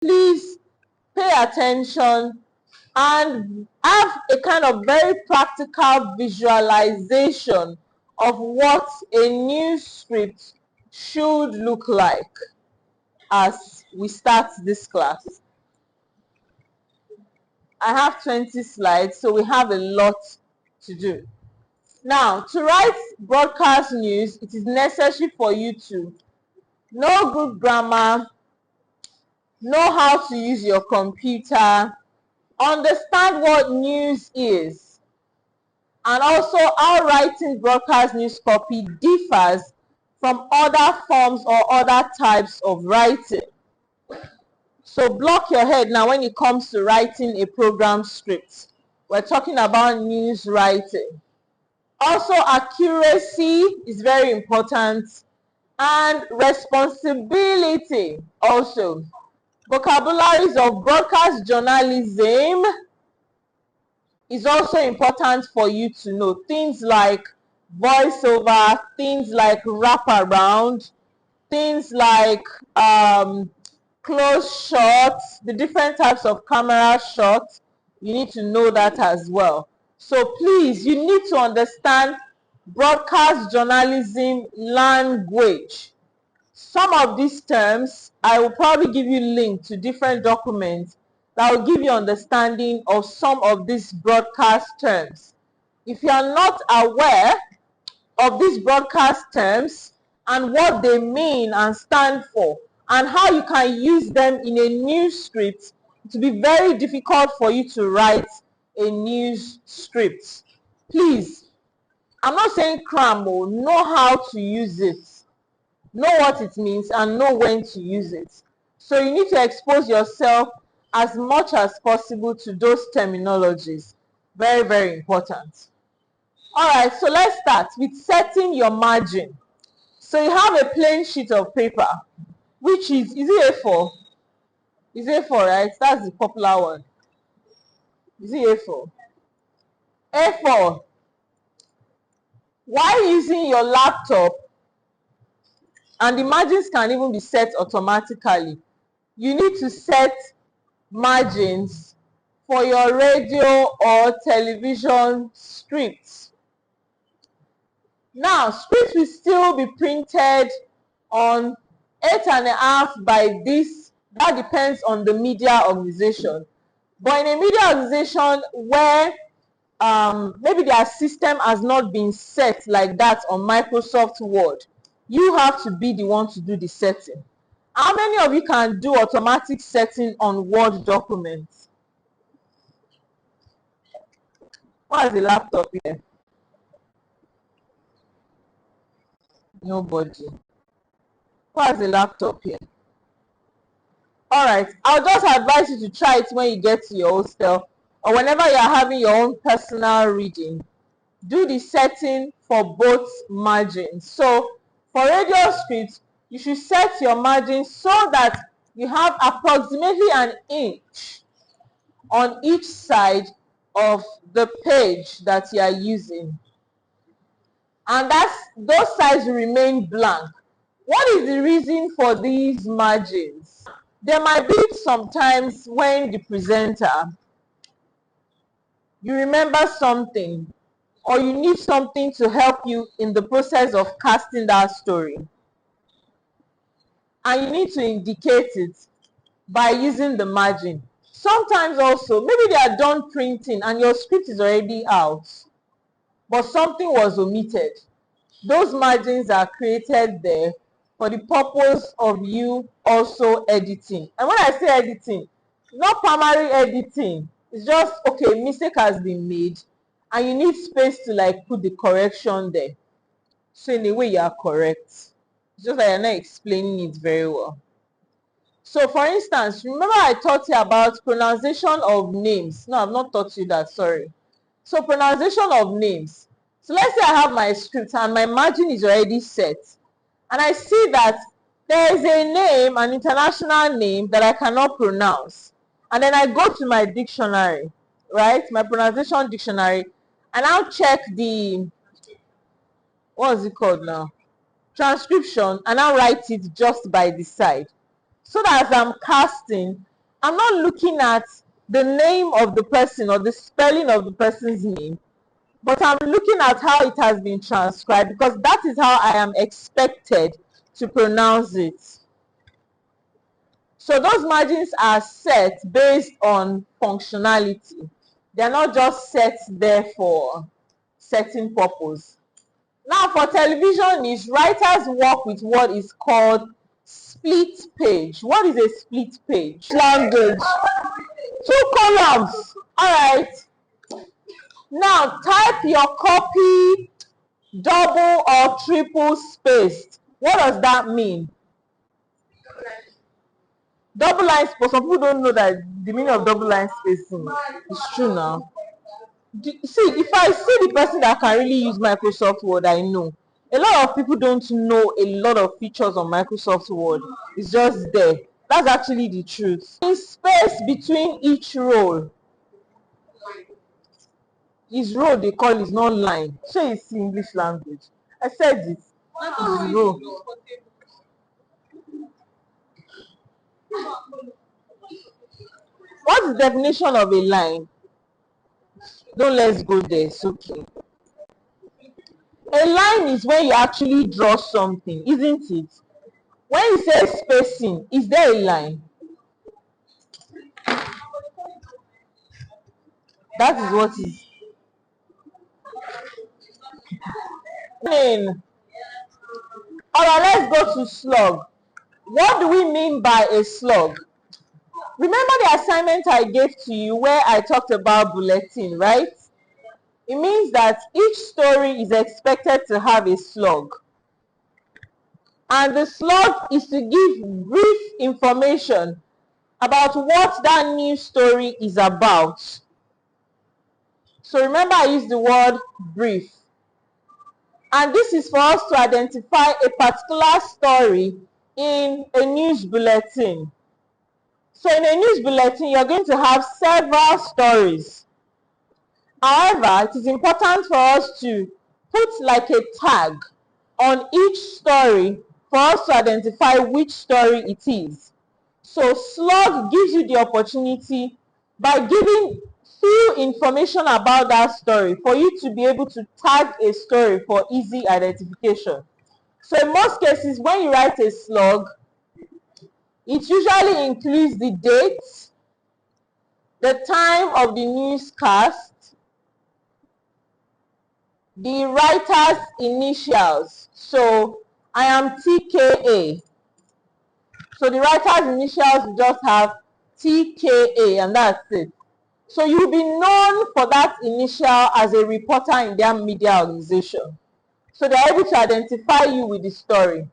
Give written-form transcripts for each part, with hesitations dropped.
Please pay attention and have a kind of very practical visualization of what a news script should look like as we start this class. I have 20 slides, so we have a lot to do. Now, to write broadcast news, it is necessary for you to know good grammar, know how to use your computer, understand what news is, and also how writing broadcast news copy differs from other forms or other types of writing. So block your head now when it comes to writing a program script. We're talking about news writing. Also, accuracy is very important, and responsibility also. Vocabularies of broadcast journalism is also important for you to know. Things like voiceover, things like wraparound, things like close shots, the different types of camera shots. You need to know that as well. So please, you need to understand broadcast journalism language. Some of these terms, I will probably give you links to different documents that will give you understanding of some of these broadcast terms. If you are not aware of these broadcast terms and what they mean and stand for, and how you can use them in a news script, it will be very difficult for you to write a news script. Please, I'm not saying cram, know how to use it, know what it means, and know when to use it. So you need to expose yourself as much as possible to those terminologies. Very, very important. All right, so let's start with setting your margin. So you have a plain sheet of paper, which is it A4? Is A4, right? That's the popular one. Is it A4? A4. While using your laptop, and the margins can even be set automatically, you need to set margins for your radio or television scripts. Now, scripts will still be printed on 8.5 by this. That depends on the media organization. But in a media organization where maybe their system has not been set like that on Microsoft Word, you have to be the one to do the setting. How many of you can do automatic setting on Word documents? What's the laptop here? Nobody. What's the laptop here? All right, I'll just advise you to try it when you get to your hostel or whenever you're having your own personal reading. Do the setting for both margins. So for radio scripts, you should set your margin so that you have approximately an inch on each side of the page that you are using. And those sides remain blank. What is the reason for these margins? There might be sometimes when the presenter, you remember something, or you need something to help you in the process of casting that story, and you need to indicate it by using the margin. Sometimes also, maybe they are done printing and your script is already out, but something was omitted. Those margins are created there for the purpose of you also editing. And when I say editing, not primary editing. It's just, okay, mistake has been made and you need space to like put the correction there. So in a way, you are correct. It's just that you're not explaining it very well. So for instance, remember I taught you about pronunciation of names. No, I've not taught you that, sorry. So pronunciation of names. So let's say I have my script and my margin is already set. And I see that there is a name, an international name that I cannot pronounce. And then I go to my dictionary, right? My pronunciation dictionary. And I'll check the, what is it called now? Transcription. And I'll write it just by the side. So that as I'm casting, I'm not looking at the name of the person or the spelling of the person's name, but I'm looking at how it has been transcribed, because that is how I am expected to pronounce it. So those margins are set based on functionality. They're not just set there for setting purpose. Now for television news, writers work with what is called split page. What is a split page? Language. Two columns. All right. Now type your copy double or triple spaced. What does that mean? Double line spacing. Some people don't know that the meaning of double line spacing is true now. See, if I see the person that can really use Microsoft Word, I know. A lot of people don't know a lot of features on Microsoft Word. It's just there. That's actually the truth. The space between each row is row they call is not line. So it's English language. I said it. It's row. What's the definition of a line? Don't let's go there. It's okay. A line is when you actually draw something, isn't it? When you say spacing, is there a line? That is what is. Alright, let's go to slug. What do we mean by a slug? Remember the assignment I gave to you where I talked about bulletin, right? It means that each story is expected to have a slug. And the slug is to give brief information about what that news story is about. So remember I used the word brief. And this is for us to identify a particular story in a news bulletin. So in a news bulletin, you're going to have several stories. However, it is important for us to put like a tag on each story for us to identify which story it is. So slug gives you the opportunity, by giving few information about that story, for you to be able to tag a story for easy identification. So in most cases, when you write a slug, it usually includes the date, the time of the newscast, the writer's initials. So I am TKA. So the writer's initials just have TKA, and that's it. So you'll be known for that initial as a reporter in their media organization. So they're able to identify you with the story.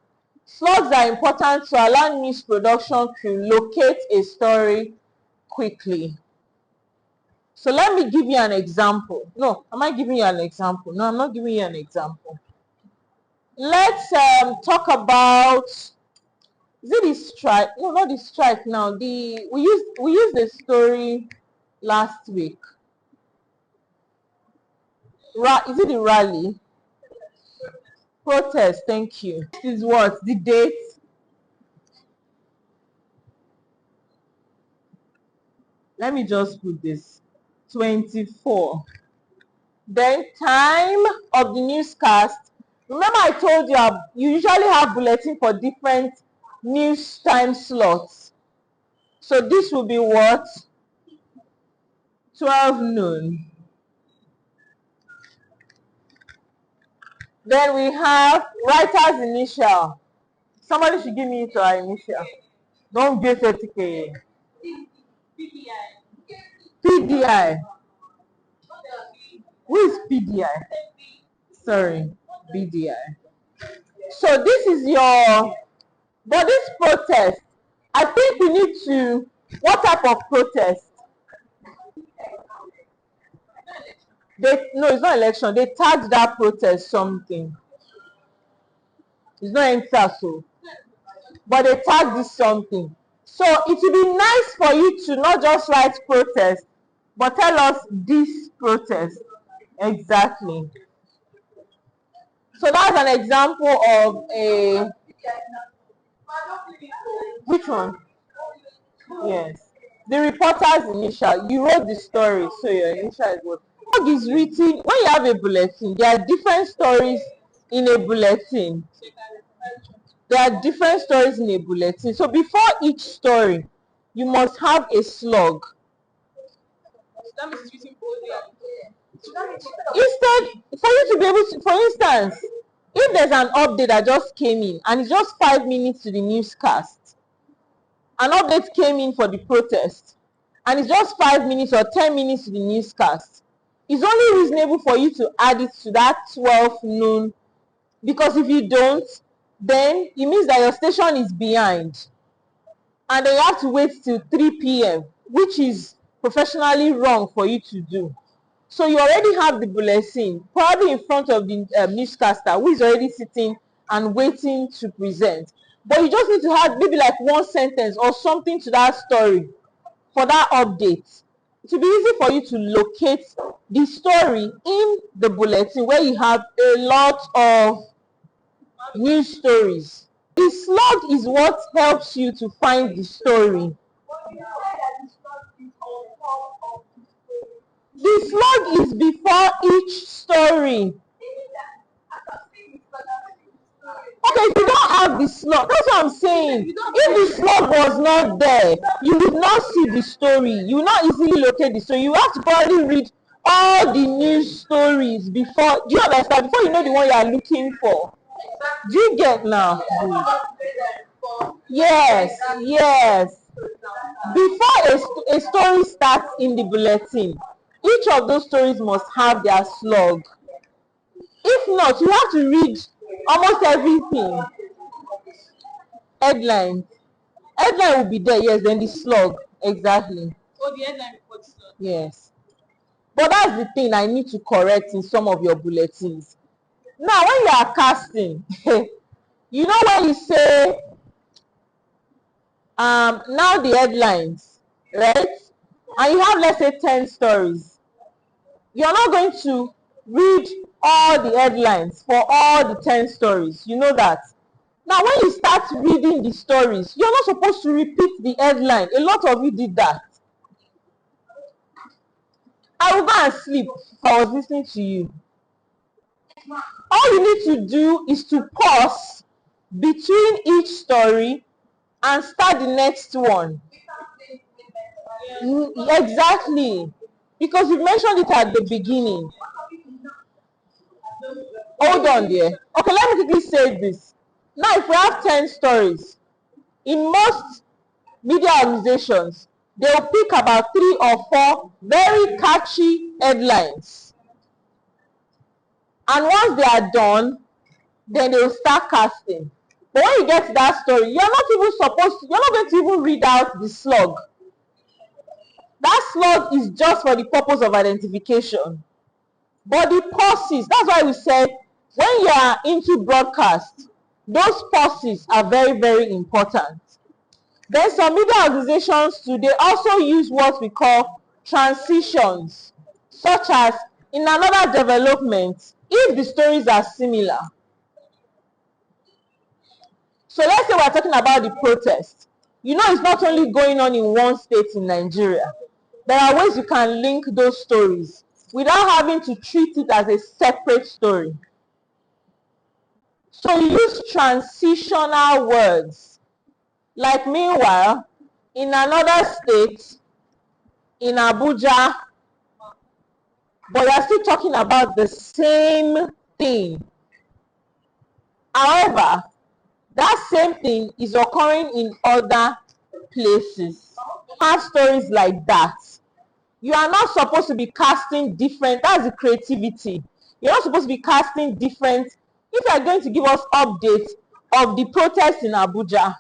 Slugs are important to allow news production to locate a story quickly. So let me give you an example. No, am I giving you an example? No, I'm not giving you an example. Let's talk about, is it the strike? No, not the strike now. We used the story last week. Is it the rally? Protest, thank you. This is what? The date? Let me just put this. 24. Then time of the newscast. Remember I told you you usually have bulletin for different news time slots. So this will be what? 12 noon. Then we have writer's initial. Somebody should give me her initial. Don't get 30K. PDI. Who is PDI? Sorry, BDI. So this is but this protest, I think we need to, what type of protest? No, it's not election. They tagged that protest something. It's not ENSASO, but they tagged this something. So it would be nice for you to not just write protest, but tell us this protest. Exactly. So that's an example of which one? Yes. The reporter's initial. You wrote the story, so your initial is what? Blog is written, when you have a bulletin, there are different stories in a bulletin. There are different stories in a bulletin. So before each story, you must have a slug. Instead, for you to be able to, for instance, if there's an update that just came in and it's just 5 minutes to the newscast, an update came in for the protest and it's just 5 minutes or 10 minutes to the newscast, it's only reasonable for you to add it to that 12 noon, because if you don't, then it means that your station is behind and then you have to wait till 3 p.m., which is professionally wrong for you to do. So you already have the bulletin probably in front of the newscaster, who is already sitting and waiting to present. But you just need to add maybe like one sentence or something to that story for that update. It will be easy for you to locate the story in the bulletin where you have a lot of news stories. The slug is what helps you to find the story. The slug is before each story. Okay, if you don't have the slug, that's what I'm saying. If the slug was not there, you would not see the story. You will not easily locate the story. You have to probably read all the news stories before. Do you understand? Before you know the one you are looking for. Do you get now? Yes, yes. Before a story starts in the bulletin, each of those stories must have their slug. If not, you have to read almost everything. Headline. Headline will be there, yes, then the slug. Exactly. Oh, the headline before the slug. Yes. But that's the thing I need to correct in some of your bulletins. Now, when you are casting, you know when you say, now the headlines, right? And you have, let's say, 10 stories. You're not going to read all the headlines for all the 10 stories. You know that. Now, when you start reading the stories, you're not supposed to repeat the headline. A lot of you did that. I will go and sleep if I was listening to you. All you need to do is to pause between each story and start the next one. Exactly. Because you mentioned it at the beginning. Hold on there. Okay, let me quickly say this. Now, if we have 10 stories, in most media organizations, they'll pick about 3 or 4 very catchy headlines. And once they are done, then they'll start casting. But when you get to that story, you're not going to even read out the slug. That slug is just for the purpose of identification. But the pauses, that's why we said when you are into broadcast, those pauses are very, very important. Then some media organizations today also use what we call transitions, such as in another development, if the stories are similar. So let's say we're talking about the protest. You know, it's not only going on in one state in Nigeria. There are ways you can link those stories without having to treat it as a separate story. So use transitional words. Like meanwhile, in another state, in Abuja, but you're still talking about the same thing. However, that same thing is occurring in other places. Have stories like that. You are not supposed to be casting different. That's the creativity. You're not supposed to be casting different. If you are going to give us updates of the protests in Abuja,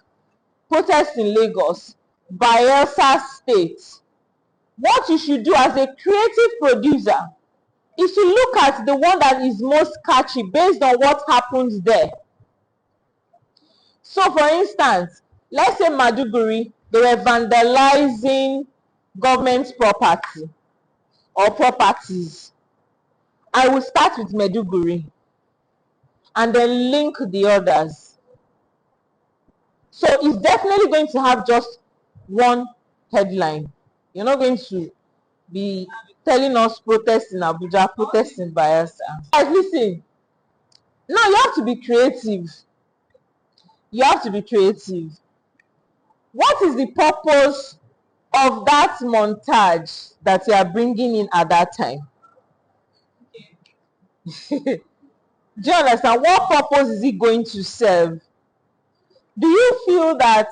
protests in Lagos, Bayelsa State, what you should do as a creative producer is to look at the one that is most catchy based on what happens there. So for instance, let's say Maduguri, they were vandalizing government property or properties. I will start with Meduguri and then link the others. So it's definitely going to have just one headline. You're not going to be telling us protest in Abuja, protest in Bayelsa. Guys, listen. Now you have to be creative. You have to be creative. What is the purpose of that montage that you are bringing in at that time? Do you understand? What purpose is it going to serve? Do you feel that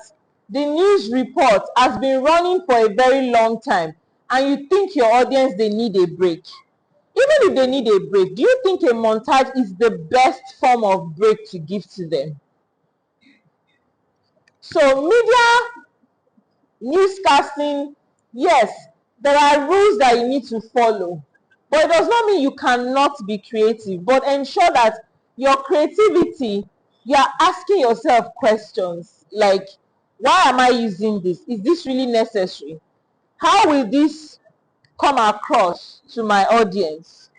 the news report has been running for a very long time and you think your audience, they need a break? Even if they need a break, do you think a montage is the best form of break to give to them? So media newscasting, yes, there are rules that you need to follow, but it does not mean you cannot be creative. But ensure that your creativity, you are asking yourself questions like, why am I using this? Is this really necessary? How will this come across to my audience?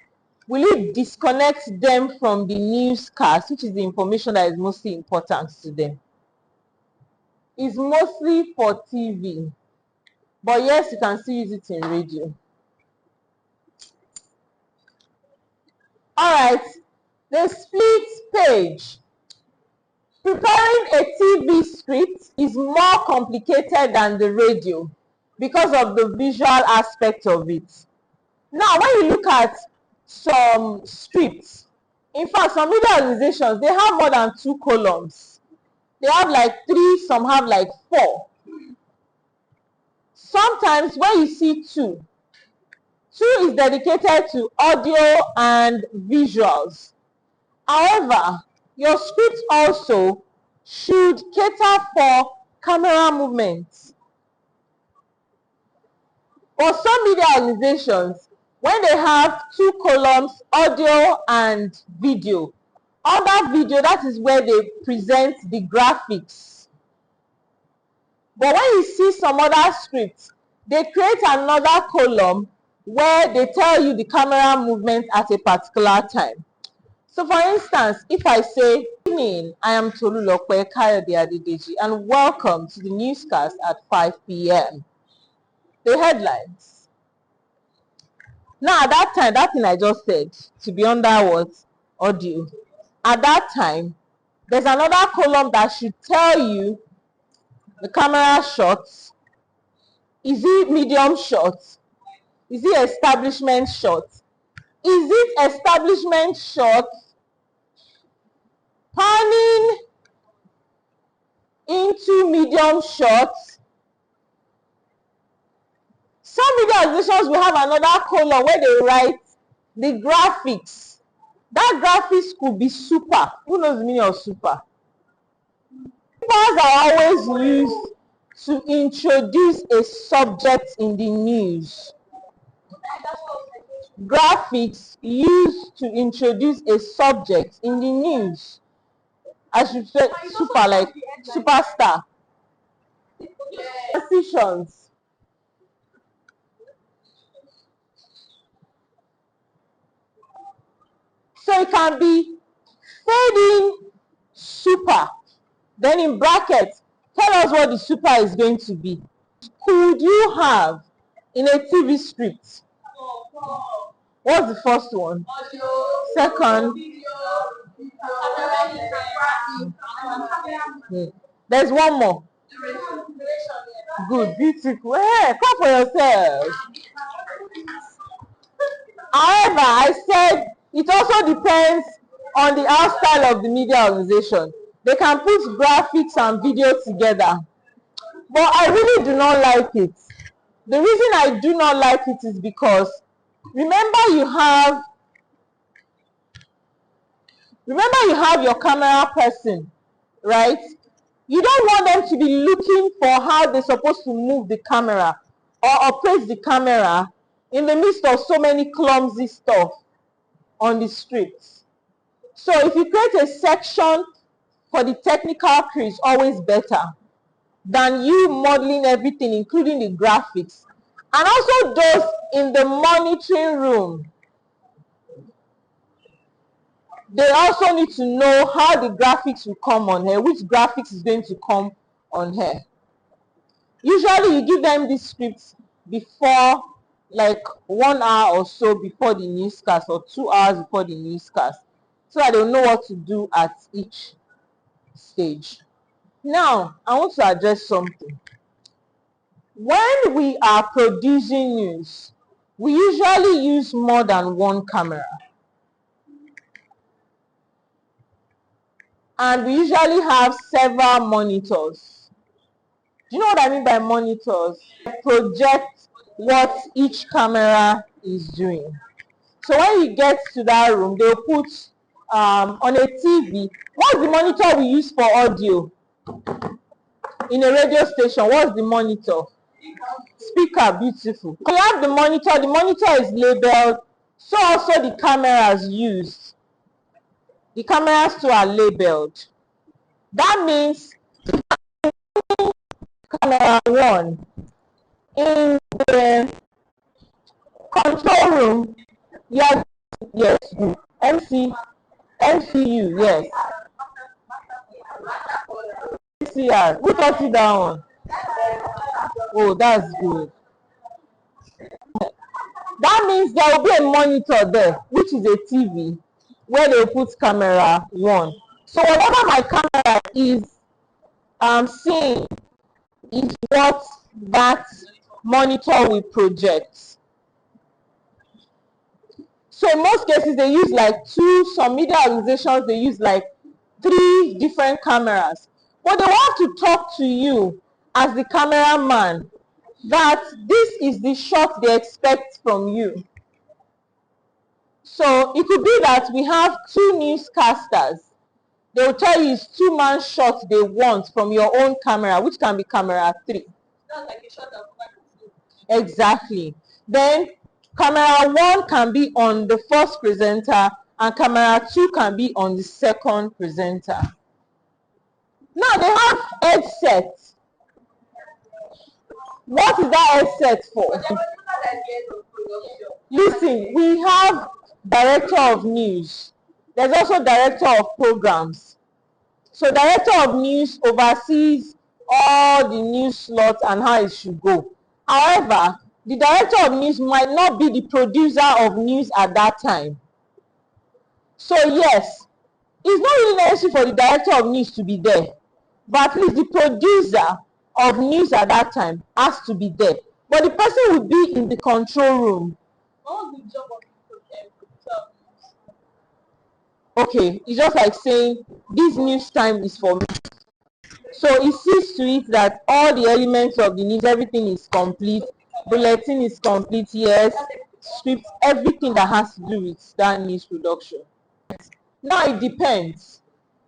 Will it disconnect them from the newscast, which is the information that is mostly important to them? It's mostly for TV. But yes, you can still use it in radio. All right, the split page. Preparing a TV script is more complicated than the radio because of the visual aspect of it. Now, when you look at some scripts, in fact, some media organizations, they have more than 2 columns. They have like 3, some have like 4. Sometimes when you see 2 is dedicated to audio and visuals. However, your script also should cater for camera movements. For some media organizations, when they have 2 columns, audio and video, under video, that is where they present the graphics. But when you see some other scripts, they create another column where they tell you the camera movement at a particular time. So for instance, if I say, good evening, I am Tolulope Kayode Adedeji, and welcome to the newscast at 5 p.m. The headlines. Now at that time, that thing I just said, to be under what? Audio. At that time, there's another column that should tell you the camera shots. Is it medium shots? Is it establishment shots? Is it establishment shots panning into medium shots? Some media organizations will have another column where they write the graphics. That graphics could be super. Who knows the meaning of super? Supers are always used to introduce a subject in the news. Graphics used to introduce a subject in the news. I should say super, like superstar. Transitions. So it can be fading super. Then in brackets, tell us what the super is going to be. Could you have in a TV script? What's the first one? Second. There's one more. Good, beautiful. Hey, come for yourself. However, I said it also depends on the art style of the media organization. They can put graphics and video together, but I really do not like it. The reason I do not like it is because remember you have your camera person, right? You don't want them to be looking for how they're supposed to move the camera or operate the camera in the midst of so many clumsy stuff on the scripts. So if you create a section for the technical crew, it's always better than you modeling everything, including the graphics. And also those in the monitoring room, they also need to know how the graphics will come on here, which graphics is going to come on here. Usually you give them these scripts before, like 1 hour or so before the newscast, or 2 hours before the newscast, so that they'll know what to do at each stage. Now, I want to address something. When we are producing news, we usually use more than one camera. And we usually have several monitors. Do you know what I mean by monitors? Project what each camera is doing. So when you get to that room, they'll put on a TV. What's the monitor we use for audio? In a radio station, what's the monitor? Speaker. Beautiful. We have the monitor is labeled, so also the cameras used. The cameras too are labeled. That means camera 1 in the control room, yes, MCU, yes. MCR, who taught you that one? Oh, that's good. That means there will be a monitor there, which is a TV, where they put camera 1. So whatever my camera is seeing is what that monitor will project. So in most cases, they use like 2, some media organizations, they use like 3 different cameras. But they want to talk to you as the cameraman that this is the shot they expect from you. So it could be that we have 2 newscasters. They will tell you it's 2-man shot they want from your own camera, which can be camera 3. That's like a shot of exactly. Then camera 1 can be on the first presenter, and camera 2 can be on the second presenter. Now they have headsets. What is that headset for? Listen, we have director of news. There's also director of programs. So director of news oversees all the news slots and how it should go. However, the director of news might not be the producer of news at that time. So yes, it's not really necessary for the director of news to be there, but at least the producer of news at that time has to be there. But the person will be in the control room. What's the job of the producer? Okay, it's just like saying this news time is for me. So it sees to it that all the elements of the news, everything is complete. Bulletin is complete, yes. Script, everything that has to do with that news production. Now it depends.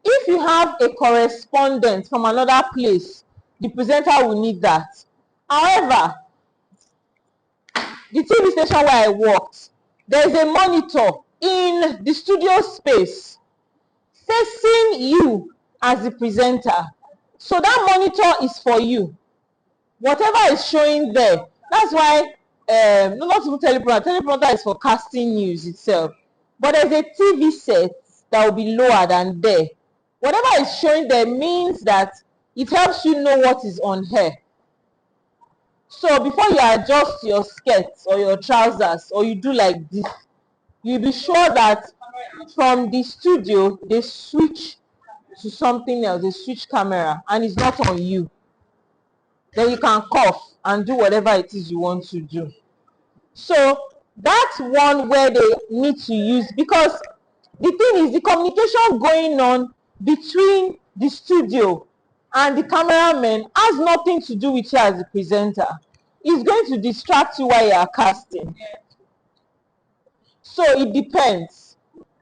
If you have a correspondent from another place, the presenter will need that. However, the TV station where I worked, there's a monitor in the studio space facing you as the presenter. So that monitor is for you. Whatever is showing there, that's why, not even teleprompter is for casting news itself. But there's a TV set that will be lower than there. Whatever is showing there means that it helps you know what is on here. So before you adjust your skirts or your trousers, or you do like this, you'll be sure that from the studio, they switch to something else, they switch camera, and it's not on you. Then you can cough and do whatever it is you want to do. So that's one where they need to use, because the thing is, the communication going on between the studio and the cameraman has nothing to do with you as a presenter. It's going to distract you while you are casting. So it depends.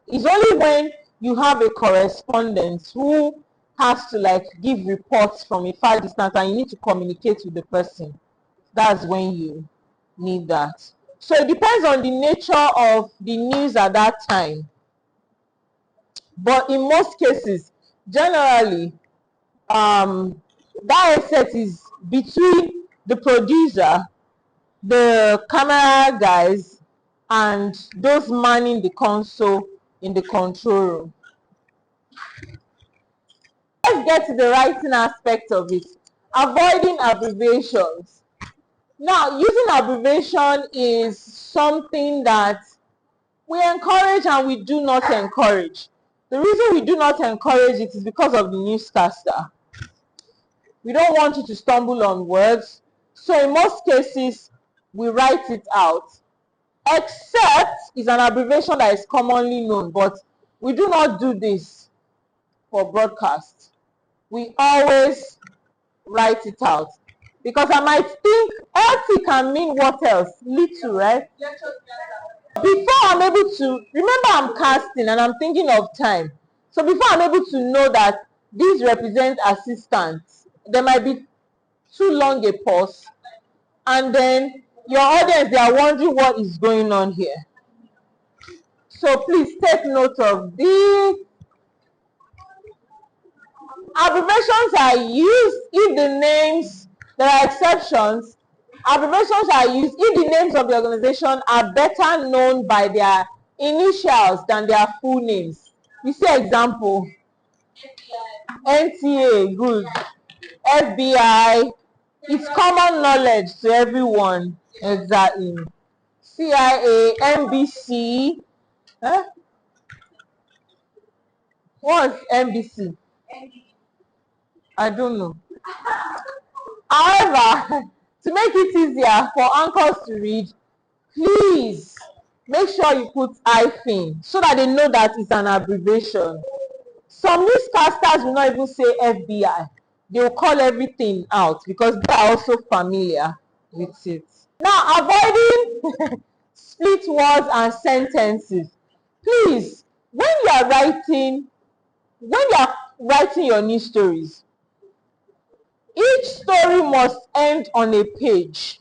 It's only when you have a correspondent who has to like give reports from a far distance and you need to communicate with the person. That's when you need that. So it depends on the nature of the news at that time. But in most cases, generally, that headset is between the producer, the camera guys, and those manning the console in the control room. Let's get to the writing aspect of it. Avoiding abbreviations. Now, using abbreviation is something that we encourage and we do not encourage. The reason we do not encourage it is because of the newscaster. We don't want you to stumble on words. So in most cases, we write it out. Except is an abbreviation that is commonly known, but we do not do this for broadcast. We always write it out. Because I might think LT can mean what else? Little, right? Before I'm able to, remember I'm casting and I'm thinking of time. So before I'm able to know that these represent assistants, there might be too long a pause. And then your audience, they are wondering what is going on here. So please take note of these. Abbreviations are used if the names, there are exceptions. Abbreviations are used if the names of the organization are better known by their initials than their full names. You see example, NTA, good. FBI, it's common knowledge to everyone. Exactly. CIA, NBC. Huh? What's NBC? I don't know. However, to make it easier for anchors to read, please make sure you put hyphen so that they know that it's an abbreviation. Some newscasters will not even say FBI. They will call everything out because they are also familiar with it. Now, avoiding split words and sentences. Please, when you are writing your news stories, each story must end on a page.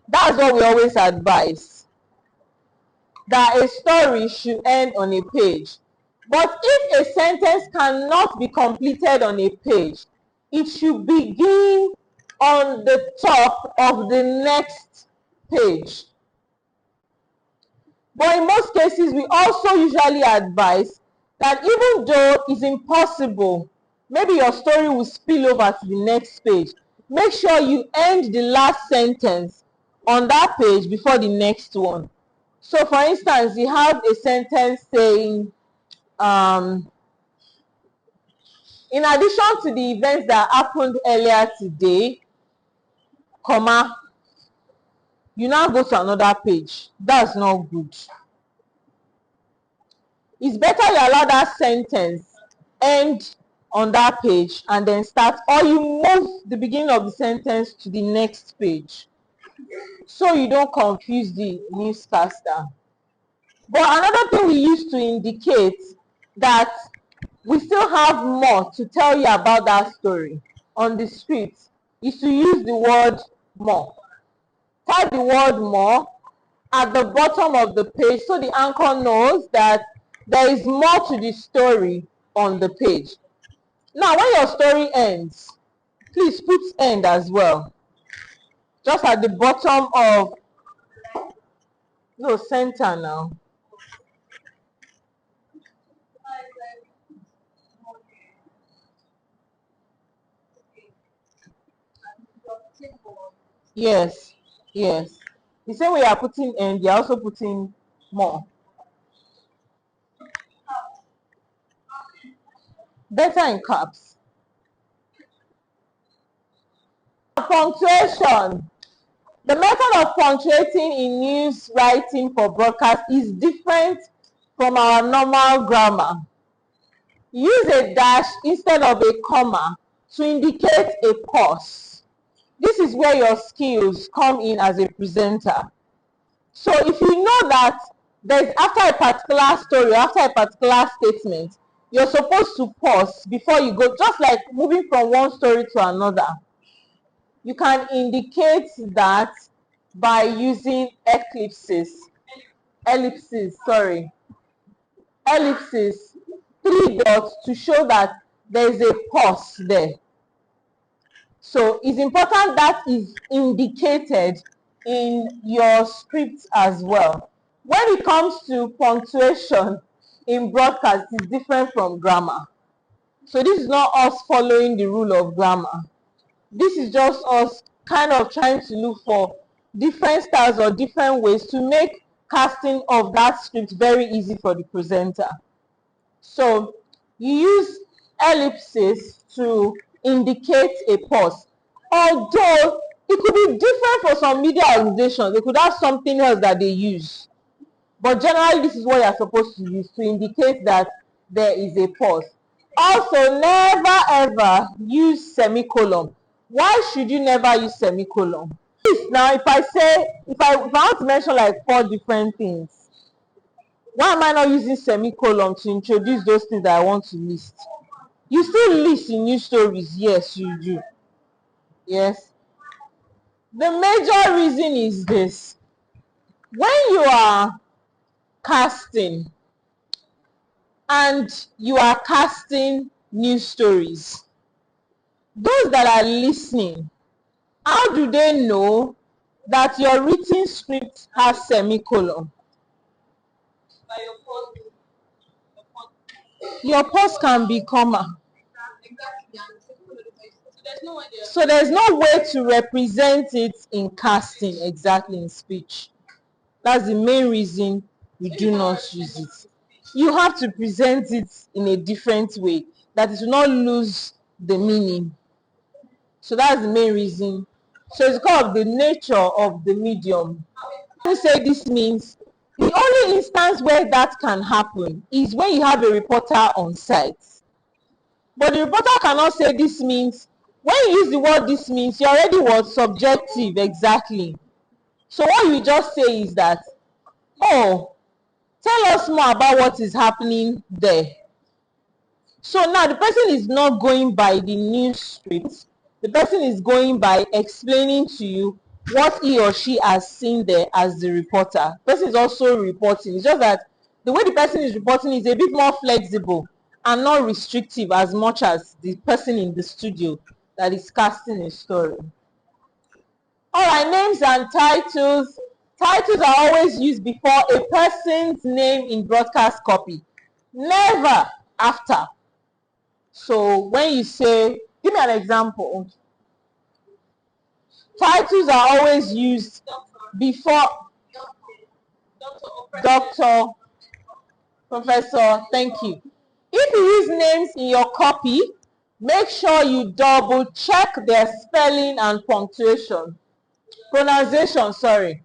That's what we always advise, that a story should end on a page. But if a sentence cannot be completed on a page, it should begin on the top of the next page. But in most cases, we also usually advise that even though it's impossible, maybe your story will spill over to the next page, make sure you end the last sentence on that page before the next one. So for instance, you have a sentence saying, in addition to the events that happened earlier today, comma, you now go to another page. That's not good. It's better you allow that sentence end on that page and then start, or you move the beginning of the sentence to the next page so you don't confuse the newscaster. But another thing we use to indicate that we still have more to tell you about that story on the script is to use the word more. Type the word more at the bottom of the page so the anchor knows that there is more to the story on the page. Now, when your story ends, please put end as well. Just at the bottom of, no, center now. Yes, yes. The same way you are putting end, you're also putting more. Better in caps. Punctuation. The method of punctuating in news writing for broadcast is different from our normal grammar. Use a dash instead of a comma to indicate a pause. This is where your skills come in as a presenter. So if you know that there's after a particular story, after a particular statement, you're supposed to pause before you go, just like moving from one story to another. You can indicate that by using ellipses, 3 dots to show that there's a pause there. So it's important that is indicated in your script as well. When it comes to punctuation in broadcast, it's different from grammar. So this is not us following the rule of grammar. This is just us kind of trying to look for different styles or different ways to make casting of that script very easy for the presenter. So you use ellipses to indicate a pause. Although it could be different for some media organizations, they could have something else that they use. But generally, this is what you're supposed to use to indicate that there is a pause. Also, never ever use semicolon. Why should you never use semicolon? Now, if I want to mention like 4 different things, why am I not using semicolon to introduce those things that I want to list? You still list in news stories, yes, you do. Yes. The major reason is this: when you are casting and you are casting news stories, those that are listening, how do they know that your written script has semicolon? Your pause can be comma. So there's no way to represent it in casting, exactly, in speech. That's the main reason we do not use it. You have to present it in a different way that it will not lose the meaning. So that's the main reason. So it's because of the nature of the medium. We say this means the only instance where that can happen is when you have a reporter on site. But the reporter cannot say this means. When you use the word this means, you already was subjective, exactly. So what you just say is that, oh, tell us more about what is happening there. So now the person is not going by the news script. The person is going by explaining to you what he or she has seen there as the reporter. The person is also reporting. It's just that the way the person is reporting is a bit more flexible and not restrictive as much as the person in the studio that is casting a story. All right, names and titles. Titles are always used before a person's name in broadcast copy, never after. So when you say, give me an example. Titles are always used before doctor, professor, thank you. If you use names in your copy, make sure you double check their spelling and punctuation. Pronunciation, sorry.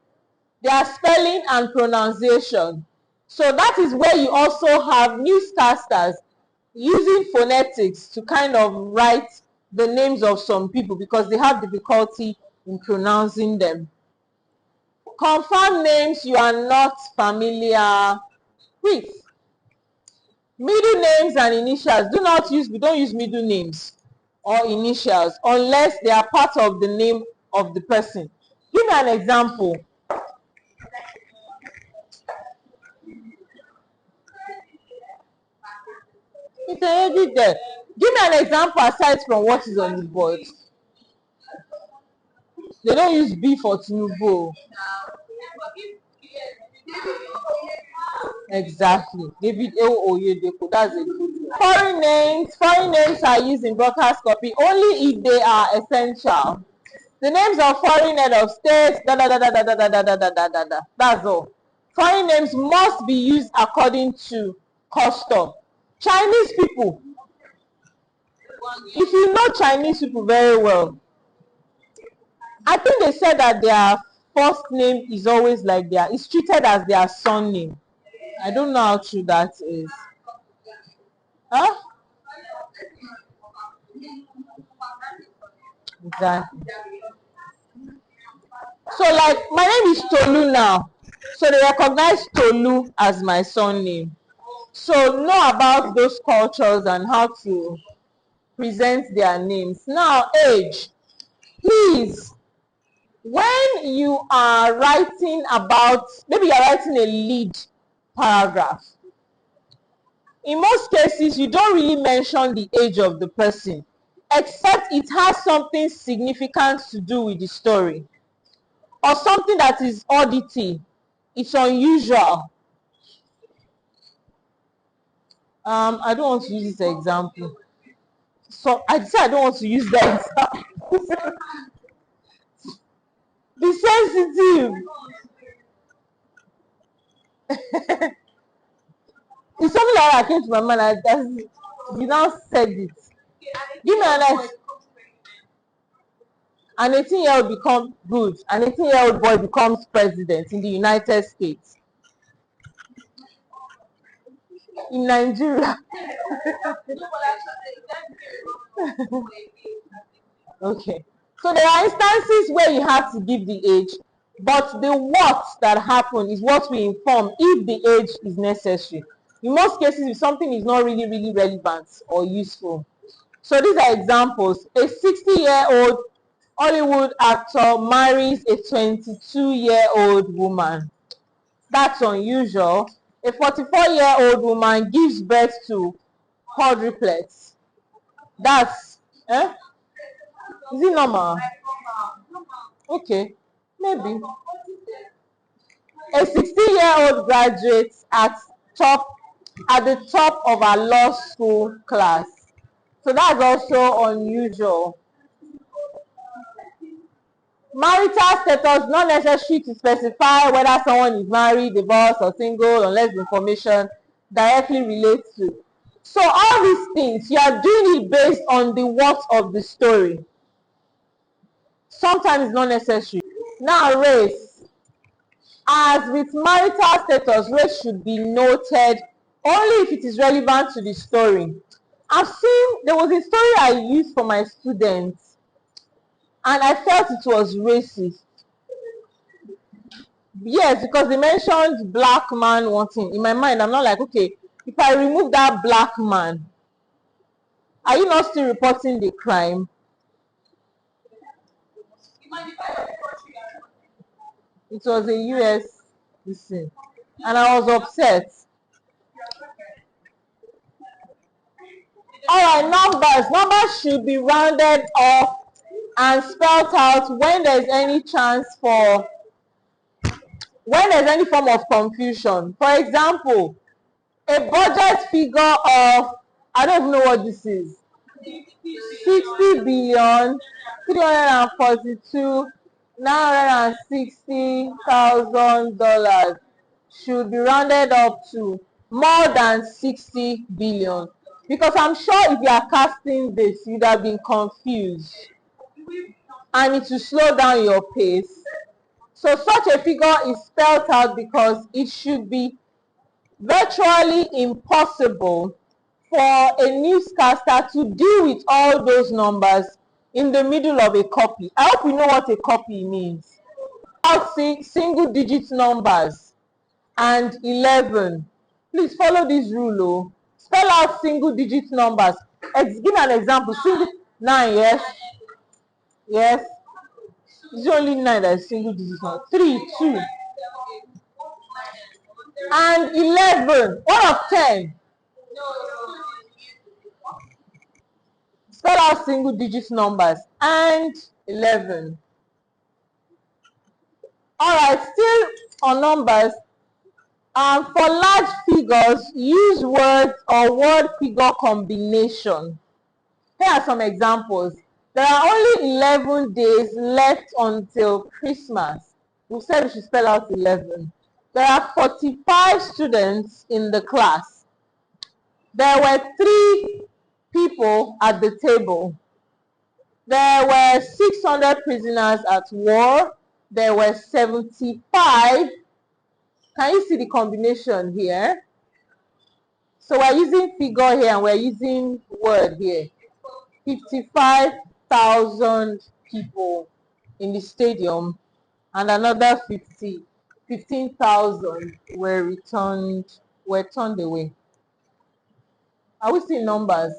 Their spelling and pronunciation. So that is where you also have newscasters using phonetics to kind of write the names of some people because they have difficulty in pronouncing them. Confirm names you are not familiar with. Middle names and initials. We don't use middle names or initials unless they are part of the name of the person. Give me an example. It's already there. Give me an example aside from what is on the board. They don't use B for Tinubu. Exactly. David Oyedeko, that's a good one. Foreign names are used in broadcast copy only if they are essential. The names of foreign head of states, da da da da da da da da da da da da da. That's all. Foreign names must be used according to custom. Chinese people. If you know Chinese people very well, I think they said that their first name is always like it's treated as their surname. I don't know how true that is. Huh? Exactly. So like my name is Tolu now. So they recognize Tolu as my surname. So know about those cultures and how to present their names. Now, age. Please, when you are writing about, maybe you're writing a lead paragraph, in most cases, you don't really mention the age of the person, except it has something significant to do with the story or something that is oddity. It's unusual. I don't want to use this example. So I decided I don't want to use that example. Be sensitive. It's something like that came to my mind. You now said it. Give me another. An 18-year-old becomes good. An 18-year-old boy becomes president in the United States. In Nigeria. Okay. So there are instances where you have to give the age, but the what that happen is what we inform if the age is necessary. In most cases, if something is not really relevant or useful. So these are examples. A 60-year-old Hollywood actor marries a 22-year-old woman. That's unusual. A 44-year-old woman gives birth to quadruplets. That's, is it normal? Okay, maybe. A 16-year-old graduates at the top of her law school class. So that's also unusual. Marital status, not necessary to specify whether someone is married, divorced, or single, unless the information directly relates to. So all these things, you are doing it based on the what of the story. Sometimes it's not necessary. Now, race. As with marital status, race should be noted only if it is relevant to the story. There was a story I used for my students, and I felt it was racist. Yes, because they mentioned black man wanting. In my mind, I'm not like, okay, if I remove that black man, are you not still reporting the crime? It was a US listen, and I was upset. Alright, numbers should be rounded off and spelled out when there's any form of confusion. For example, a budget figure of, I don't even know what this is, 60,342,960,000 should be rounded up to more than 60 billion. Because I'm sure if you are casting this, you'd have been confused. And it will slow down your pace. So such a figure is spelled out because it should be virtually impossible for a newscaster to deal with all those numbers in the middle of a copy. I hope you know what a copy means. Single digit numbers and 11. Please follow this rule. Oh. Spell out single digit numbers. Give an example. 9, yes. Yes. It's only 9 that is single digit number. 3, 2. And 11. What of 10? Spell out single digit numbers and 11. Alright, still on numbers. For large figures, use words or word-figure combination. Here are some examples. There are only 11 days left until Christmas. We said we should spell out 11. There are 45 students in the class. There were 3 people at the table. There were 600 prisoners at war. There were 75. Can you see the combination here? So we're using figure here and we're using word here. 55,000 people in the stadium and another 15,000 were turned away. Are we seeing numbers?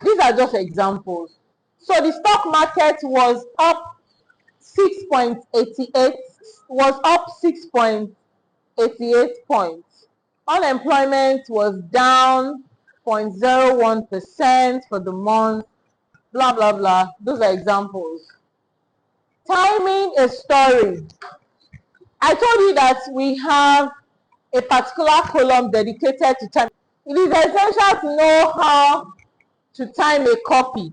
These are just examples. So the stock market was up 6.88 points. Unemployment was down 0.01% for the month, blah, blah, blah. Those are examples. Timing a story. I told you that we have a particular column dedicated to time. It is essential to know how to time a copy.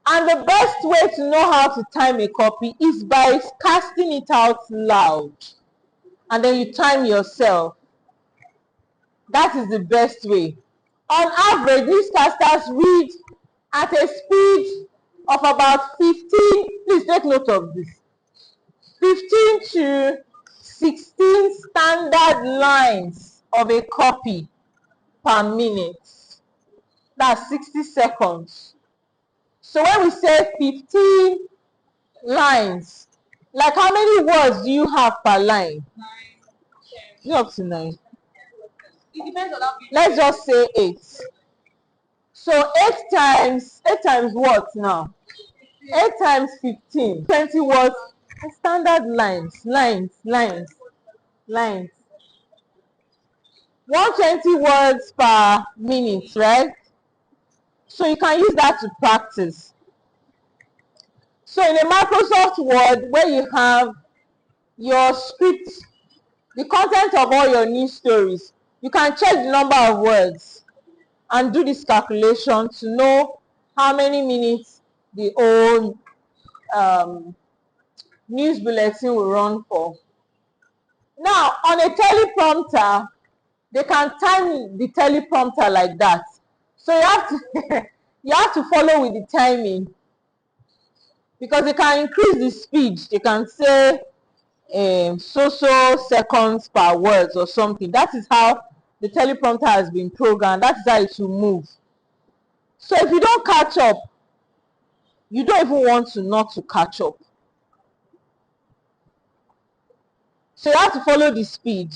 And the best way to know how to time a copy is by casting it out loud. And then you time yourself. That is the best way. On average, newscasters read at a speed of about 15, please take note of this, 15 to 16 standard lines of a copy per minute. That's 60 seconds. So when we say 15 lines, like how many words do you have per line? 9, 10. Up to 9. It depends on how big. Let's just say 8. So 8 times what now? 8 times 15. 20 words. Standard lines. 120 words per minute, right? So you can use that to practice. So in a Microsoft Word where you have your script, the content of all your news stories, you can check the number of words and do this calculation to know how many minutes the whole news bulletin will run for. Now, on a teleprompter, they can time the teleprompter like that. So you have to you have to follow with the timing, because they can increase the speed. They can say so seconds per words or something. That is how the teleprompter has been programmed. That is how it will move. So if you don't catch up, you don't even want to not to catch up. So you have to follow the speed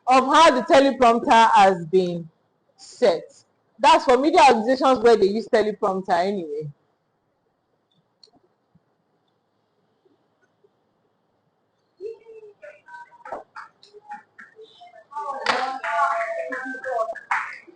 of how the teleprompter has been set. That's for media organizations where they use teleprompter anyway.